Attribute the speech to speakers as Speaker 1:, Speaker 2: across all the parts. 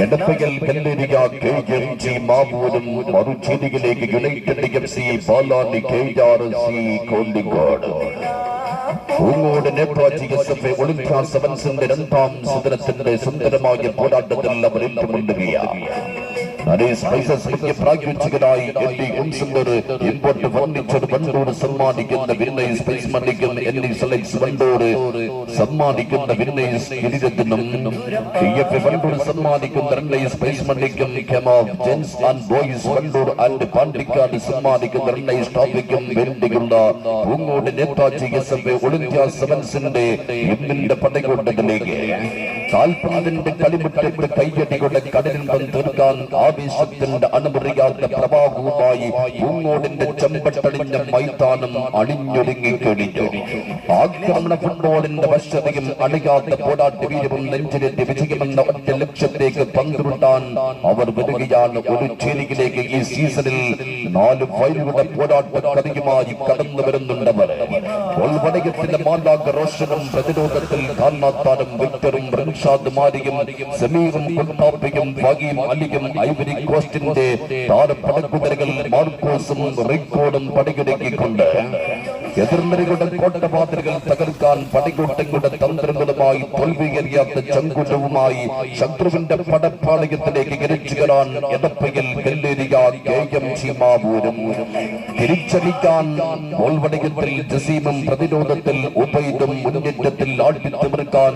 Speaker 1: എടപ്പകൽ കല്ലേരിക KMG മാവൂരും മറുചേരിയിലേക്ക് യുണൈറ്റഡ് FC പാലാനി KRC Kozhikode Poongode Netaji SF Olympia സെവൻസിന്റെ രണ്ടാം സദനത്തിന്റെ സുന്ദരമായ പോരാട്ടത്തിൽ അവർ ഏറ്റുമുട്ടുകയാണ്. പ്രായോഗികരായി ഇമ്പോർട്ട് ഫർണിച്ചർ വണ്ടൂർ സമ്മാനിക്കുന്ന വിന്നേഴ്സ് പ്രൈസ് മണിക്കും സെലക്സ് വണ്ടൂർ സമ്മാനിക്കുന്ന വിന്നേഴ്സ് കിരീടത്തിനും വണ്ടൂർ സമ്മാനിക്കുന്ന റണ്ണേഴ്സ് പ്രൈസ് മണിക്കും gents and boys Wandoor and Pandikkad സമ്മാനിക്കുന്ന റണ്ണേഴ്സ് ട്രോഫിക്കും വേണ്ടിയുള്ള പൂങ്ങോട് നേതാജി SF ഒളിമ്പ്യ സെവൻസിന്റെ ഇന്നിന്റെ പടയോട്ടത്തിലേക്ക് കാൽപന്തിന്റെ കളിമുറ്റത്ത് കയ്യടികളുടെ കടലിൽ തീർക്കാൻ ആവേശത്തിന്റെ അണുമുറിയാത്ത പ്രവാഹവുമായി പൂങ്ങോടിന്റെ ചെമ്പട്ടടിഞ്ഞ മൈതാനം അണിഞ്ഞൊരുങ്ങി കഴിഞ്ഞു. ആക്രമണ ഫുട്ബോളിന്റെ വശ്യതയും അണിയാത്ത പോരാട്ട വീരവും നെഞ്ചിലെത്തി വിജയമെന്ന ഒറ്റ ലക്ഷ്യത്തേക്ക് പങ്കുവിട്ടാൻ അവർ വരികയാണ്. ഒരു ചേരിയിലേക്ക് ഈ സീസണിൽ 4 ഫൈനലുകളുടെ പോരാട്ട കഥയുമായി കടന്നു വരുന്നുണ്ടവർ. വടയത്തിന്റെ മാലാഖ റോഷനും പ്രതിരോധത്തിൽ കാൽനാത്താനും വിക്ടറും ഷാദ്മാരിയും സമീറും കുട്ടാപ്പിയും ഫാഗിയും അലിയും ഐവരി കോസ്റ്റിന്റെ താരപ്പടക്കുതിരകൾ മാർക്കോസും റിക്കോർഡും പടികിടക്കിക്കൊണ്ട് എതിർനിരകളുടെ കോട്ടപാതിരകൾ തകർക്കാൻ പടികൂട്ടങ്ങളുടെ തന്ത്രങ്ങളുമായി തോൽവിയറിയാത്ത ചങ്കുറ്റവുമായി ശത്രുവിന്റെ പടപ്പാളയത്തിലേക്ക് കരിച്ചു കയറാൻ എടപ്പകൽ കല്ലേരിക KMG മാവൂരും തിരിച്ചടിക്കാൻ ഓൾവടയത്തിൽ ജസീമും പ്രതിരോധത്തിൽ ഉബൈദും മുന്നേറ്റത്തിൽ ആട്ടിത്തിമിർക്കാൻ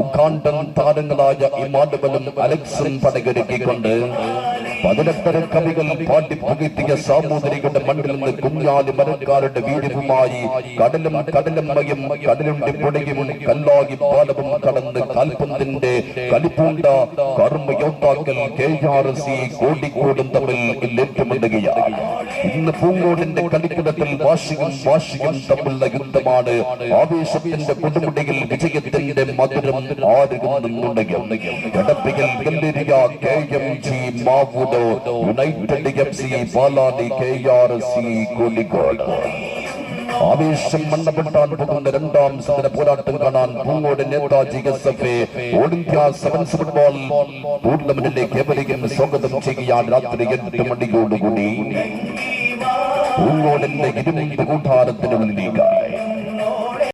Speaker 1: ഉഗാണ്ടൻ താരങ്ങളായ ഇമാനുവലും അലക്സും പടകിടക്കിക്കൊണ്ട് 18 കവികൾ പാട്ടിപ്പുകത്തിയ സാമൂതിരികളുടെ മണ്ണിൽ നിന്ന് കുഞ്ഞാലി മരക്കാരുടെ വീര്യവുമായി കടലും കടലമ്മയും കടലുണ്ടി പൊടിയും കല്ലാകി പാലവും കടന്ന് കാൽപന്തിന്റെ കളിപ്പൂണ്ട കർമ്മയോദ്ധാക്കൾ KRC കോഴിക്കോടും തമ്മിൽ ഏറ്റുമുട്ടുകയാണ്. ഇന്ന് പൂങ്കോടിന്റെ കളിക്കുടത്തിൽ വാശിയും തമ്മിലുള്ള യുദ്ധമാണ്. ആവേശത്തിന്റെ കൊടുമുടിയിൽ വിജയത്തിന്റെ മധുരം ആരുകുന്നുണ്ടെങ്കിൽ എടപ്പകൽ കല്ലേരിക KMG മാവൂർ യുണൈറ്റഡ് FC പാലാനി KRC കോഴിക്കോട് ആവേശം മണ്ണപ്പെട്ടാൻ പോകുന്ന രണ്ടാം സദന പോരാട്ടം കാണാൻ Poongode Netaji SF Olympia sevens football ടൂർണമെന്റിലേക്ക് ഏവരെയും സ്വാഗതം ചെയ്യുകയാണ്. രാത്രി 8 മണിയോടുകൂടി പൂങ്ങോടിന്റെ ഇരുമ്പ് കൂട്ടാരത്തിനുള്ളിലേക്ക്